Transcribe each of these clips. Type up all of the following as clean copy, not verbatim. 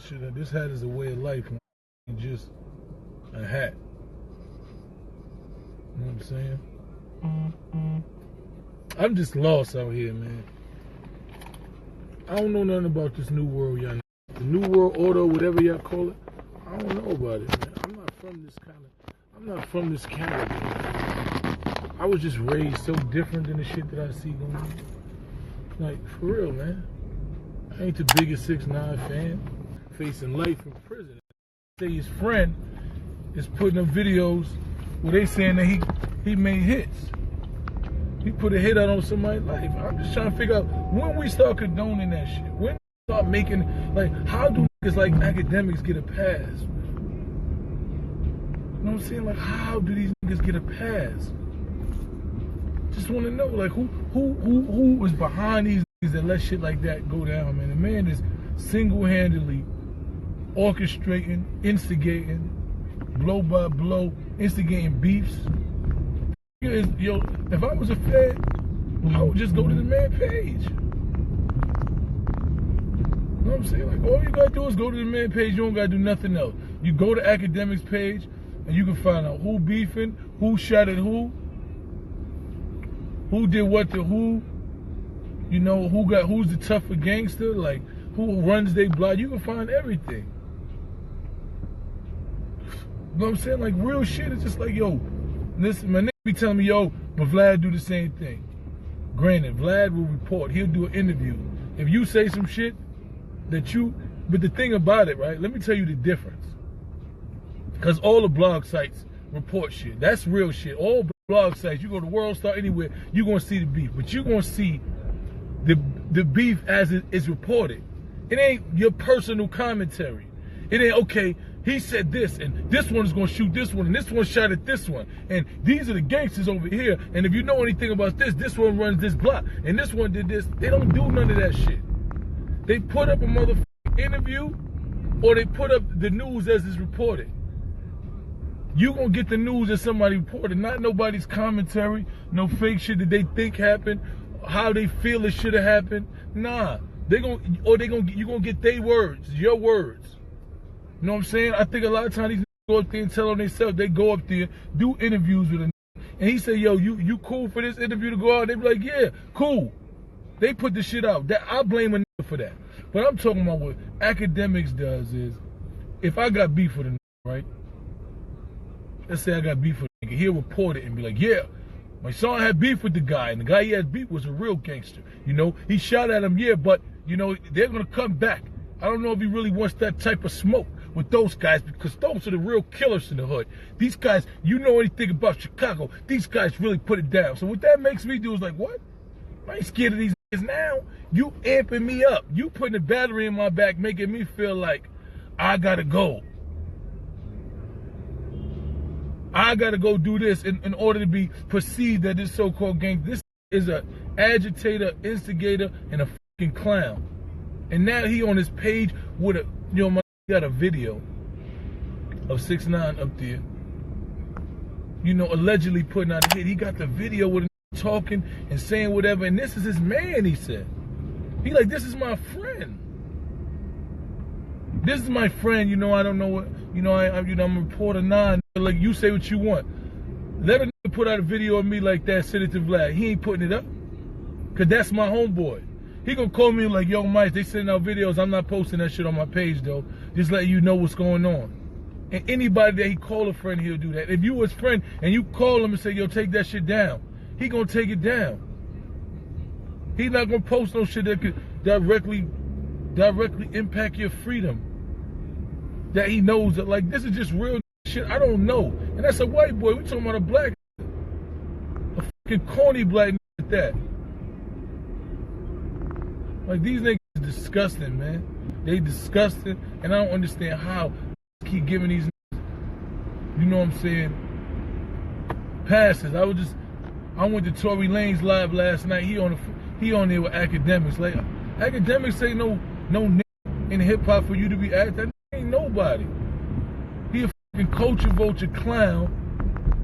Shit, this hat is a way of life, and just a hat. You know what I'm saying? I'm just lost out here, man. I don't know nothing about this new world, y'all. The new world order, whatever y'all call it. I don't know about it, man. I'm not from this caliber. I was just raised so different than the shit that I see going on. Like, for real, man. I ain't the biggest 6ix9ine fan. Facing life in prison. Say his friend is putting up videos where they saying that he made hits. He put a hit out on somebody's life. I'm just trying to figure out when we start condoning that shit. When we start making, like, how do niggas like Akademiks get a pass? You know what I'm saying? Like, how do these niggas get a pass? Just want to know, like, who is behind these niggas that let shit like that go down, man? The man is single-handedly orchestrating, instigating, blow by blow, instigating beefs. Yo, if I was a Fed, I would just go to the man page. You know what I'm saying? Like, all you gotta do is go to the man page. You don't gotta do nothing else. You go to Akademiks page, and you can find out who beefing, who shot at who did what to who. You know, who's the tougher gangster, like who runs they block. You can find everything. You know what I'm saying? Like, real shit. It's just like, yo, listen, my nigga be telling me, yo, but Vlad do the same thing. Granted, Vlad will report. He'll do an interview. If you say some shit but the thing about it, right, let me tell you the difference. Because all the blog sites report shit. That's real shit. All blog sites, you go to World Star, anywhere, you're going to see the beef. But you're going to see the beef as it is reported. It ain't your personal commentary. It ain't, okay, he said this, and this one is going to shoot this one, and this one shot at this one. And these are the gangsters over here. And if you know anything about this one runs this block, and this one did this. They don't do none of that shit. They put up a motherfucking interview, or they put up the news as it's reported. You going to get the news as somebody reported, not nobody's commentary, no fake shit that they think happened, how they feel it should have happened. Nah. You're going to get their words, your words. You know what I'm saying? I think a lot of times these niggas go up there and tell on themselves. They go up there, do interviews with a nigga, and he say, yo, you cool for this interview to go out? They be like, yeah, cool. They put the shit out. I blame a nigga for that. But I'm talking about what Akademiks does is, if I got beef with a nigga, right? Let's say I got beef with a nigga. He'll report it and be like, yeah, my son had beef with the guy, and the guy he had beef was a real gangster. You know, he shot at him, yeah, but, you know, they're going to come back. I don't know if he really wants that type of smoke with those guys, because those are the real killers in the hood. These guys, you know anything about Chicago, these guys really put it down. So what that makes me do is like, what? I ain't scared of these niggas now. You amping me up. You putting a battery in my back, making me feel like I gotta go. I gotta go do this in order to be perceived that this so-called gang, this is a agitator, instigator, and a fucking clown. And now he on his page with a, you know, got a video of 6ix9ine up there, you know, allegedly putting out a hit. He got the video with him talking and saying whatever, and this is his man, he said. He like, this is my friend. This is my friend, you know, I don't know what, you know, I'm a reporter 9, like, you say what you want. Let a nigga put out a video of me like that, send it to Vlad. He ain't putting it up, because that's my homeboy. He gonna call me like, yo, Mike, they sending out videos. I'm not posting that shit on my page, though. Just letting you know what's going on. And anybody that he call a friend, he'll do that. If you his friend and you call him and say, yo, take that shit down, he gonna take it down. He not gonna post no shit that could directly impact your freedom. That he knows that, like, this is just real shit. I don't know. And that's a white boy. We talking about a black, a fucking corny black at that. Like, these niggas is disgusting, man. They disgusting, and I don't understand how they keep giving these niggas, you know what I'm saying, passes. I went to Tory Lanez live last night. He on there with Akademiks. Like, Akademiks ain't no nigga in hip hop for you to be at. That ain't nobody. He a fucking culture vulture clown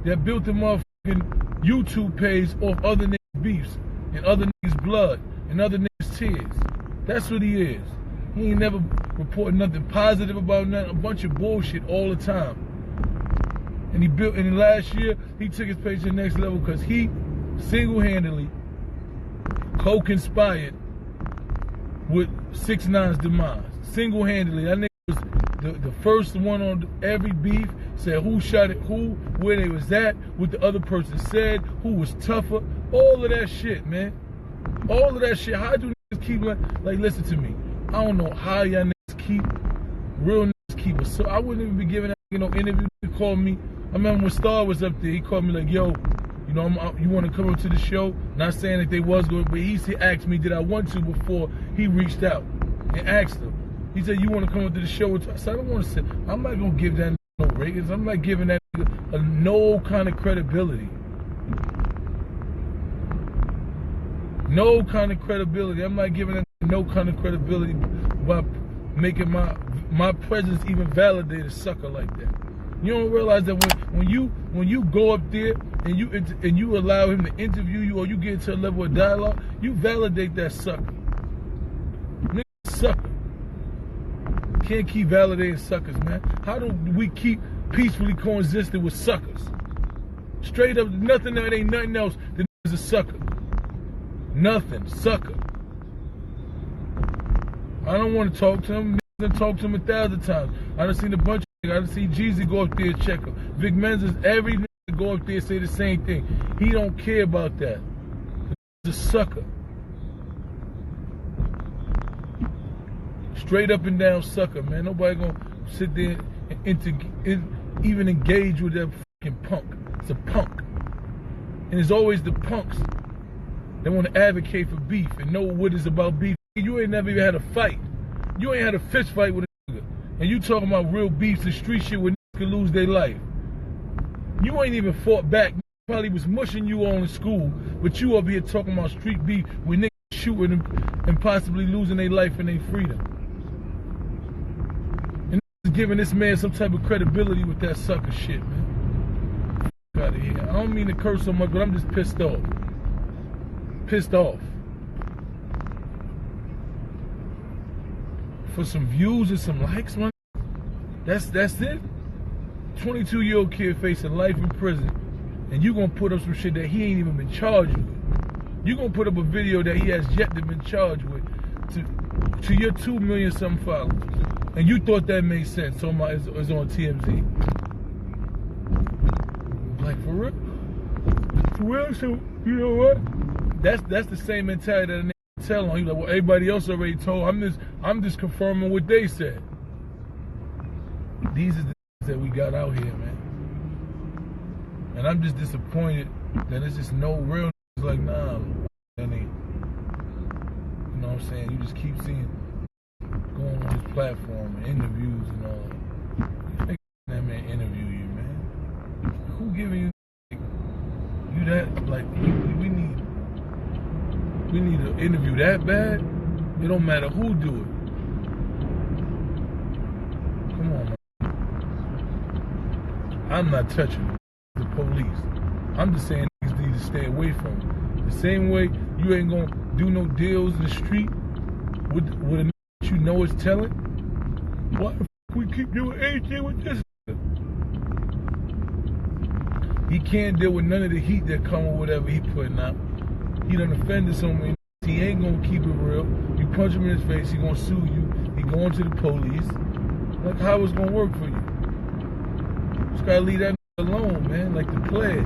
that built a motherfucking YouTube page off other niggas' beefs and other niggas' blood and other niggas' tears. That's what he is. He ain't never report nothing positive about nothing, a bunch of bullshit all the time. And in the last year, he took his page to the next level because he single-handedly co-conspired with 6ix9ine's demise. Single-handedly. That nigga was the first one on every beef, said who shot it, who, where they was at, what the other person said, who was tougher, all of that shit, man. All of that shit. How do niggas keep, like, listen to me. I don't know how y'all niggas keep, real niggas keep it. So I wouldn't even be giving that nigga no interview. He called me. I remember when Star was up there, he called me like, yo, you know, you want to come up to the show? Not saying that they was going, but he asked me, did I want to before he reached out and asked him. He said, you want to come up to the show? I said, I don't want to say, I'm not going to give that no ratings. I'm not giving that nigga no kind of credibility. No kind of credibility. I'm not giving that no kind of credibility by making my presence even validate a sucker like that. You don't realize that when you go up there and you allow him to interview you, or you get into a level of dialogue, you validate that sucker. Nigga, sucker. Can't keep validating suckers, man. How do we keep peacefully coexisting with suckers? Straight up, nothing. There ain't nothing else that is a sucker. Nothing, sucker. I don't want to talk to him. I done talked to him 1,000 times. I done seen a bunch of niggas. I done seen Jeezy go up there and check him. Vic Menzies, every nigga go up there and say the same thing. He don't care about that. He's a sucker. Straight up and down sucker, man. Nobody gonna sit there and even engage with that fucking punk. It's a punk. And it's always the punks that want to advocate for beef and know what is about beef. You ain't never even had a fight. You ain't had a fist fight with a nigga. And you talking about real beefs and street shit where niggas can lose their life. You ain't even fought back. Probably was mushing you on in school, but you up here talking about street beef where niggas shooting and possibly losing their life and their freedom. And niggas giving this man some type of credibility with that sucker shit, man. Fuck out of here. I don't mean to curse so much, but I'm just pissed off. Pissed off. For some views and some likes, man. That's it. 22-year-old kid facing life in prison, and you gonna put up some shit that he ain't even been charged with. You gonna put up a video that he has yet to been charged with to your 2 million something followers, and you thought that made sense. So it's on TMZ. Like, for real? For real? So you know what? That's the same mentality that a nigga tell on. He's like, well, everybody else already told. I'm just confirming what they said. These are the things that we got out here, man. And I'm just disappointed that it's just no real niggas like, nah, that ain't. You know what I'm saying? You just keep seeing going on his platform and interviews and all that. That man interview you, man. Who giving you that? Like, we need to interview that bad? It don't matter who do it. Come on, man. I'm not touching the police. I'm just saying niggas need to stay away from it. The same way you ain't gonna do no deals in the street with a nigga that you know is telling. Why the fuck we keep doing anything with this? He can't deal with none of the heat that come with whatever he putting out. He done offended so many. He ain't gonna keep it real. You punch him in his face, he gonna sue you. He going to the police. Like, how it's gonna work for you? Just gotta leave that alone, man. Like the plague.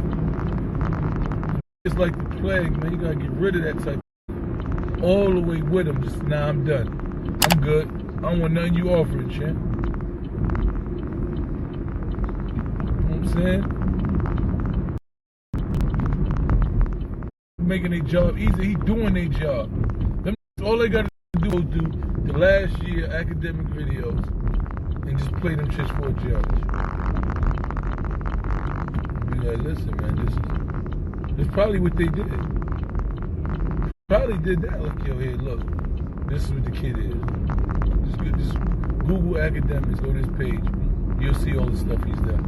It's like the plague, man. You gotta get rid of that type of all the way with him. Just, nah, I'm done. I'm good. I don't want nothing you offering, champ. You know what I'm saying? Making their job easy. He doing their job. Them, all they gotta do is do the last year academic videos and just play them shits for a judge. Be like, listen, man, this is probably what they did. Probably did that. Like, yo, hey, look, this is what the kid is. Just Google Akademiks, go to this page. You'll see all the stuff he's done.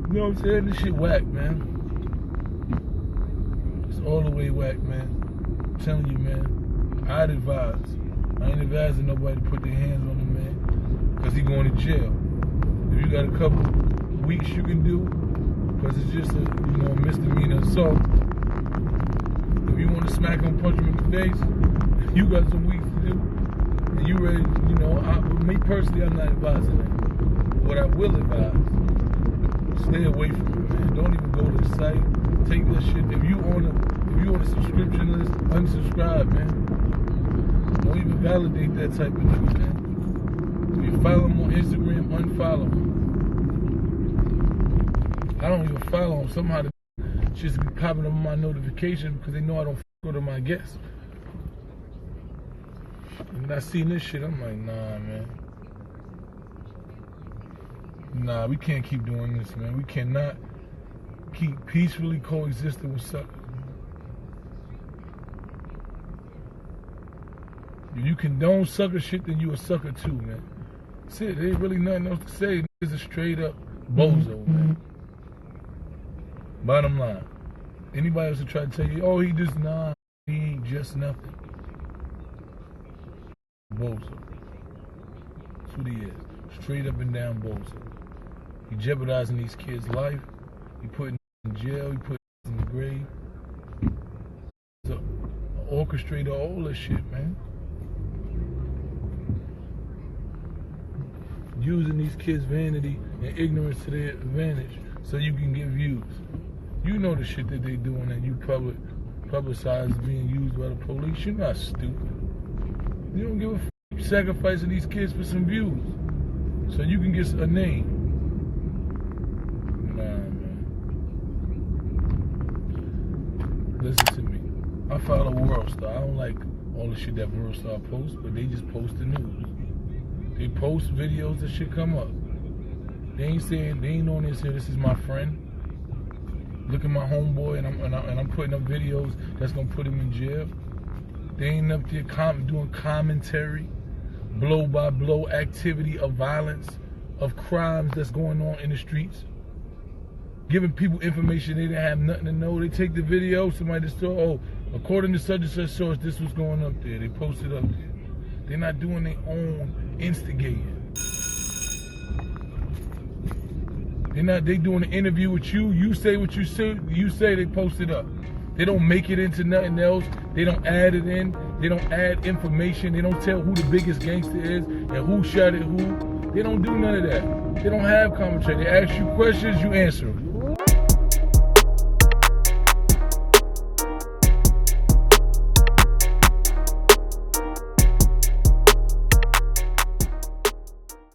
You know what I'm saying? This shit whack, man. All the way whack, man. I'm telling you, man. I'd advise I ain't advising nobody to put their hands on him, man, because he going to jail. If you got a couple weeks you can do, because it's just a misdemeanor assault. If you want to smack him, punch him in the face, you got some weeks to do, and you ready, me personally, I'm not advising that. What I will advise, stay away from it, man. Don't even go to the site. Take that shit. If you on a subscription list, unsubscribe, man. Don't even validate that type of news, man. If you follow him on Instagram, unfollow him. I don't even follow him. Somehow the shit's be popping up on my notification because they know I don't go to my guests. And I seen this shit, I'm like, nah, man. Nah, we can't keep doing this, man. We cannot keep peacefully coexisting with suckers. If you condone sucker shit, then you a sucker too, man. That's it. There ain't really nothing else to say. Niggas a straight up bozo, man. Bottom line. Anybody else to try to tell you, oh, he just, nah, he ain't just nothing. Bozo. That's what he is. Straight up and down bozo. He jeopardizing these kids' life. He putting them in jail. He putting them in the grave. He's an orchestrator, all this shit, man. Using these kids' vanity and ignorance to their advantage so you can get views. You know the shit that they doing and you publicize being used by the police. You're not stupid. You don't give a f***. You're sacrificing these kids for some views so you can get a name. Nah, man. Listen to me. I follow World Star. I don't like all the shit that World Star posts, but they just post the news. They post videos that shit come up. They ain't saying, they ain't on this here, this is my friend. Look at my homeboy, and I'm putting up videos that's gonna put him in jail. They ain't up there doing commentary, blow by blow activity of violence, of crimes that's going on in the streets. Giving people information they didn't have nothing to know. They take the video, somebody just thought, oh, according to such and such source, this was going up there. They post it up there. They're not doing their own instigating. They doing an interview with you. You say what you say, they post it up. They don't make it into nothing else. They don't add it in. They don't add information. They don't tell who the biggest gangster is and who shot at who. They don't do none of that. They don't have commentary. They ask you questions, you answer them.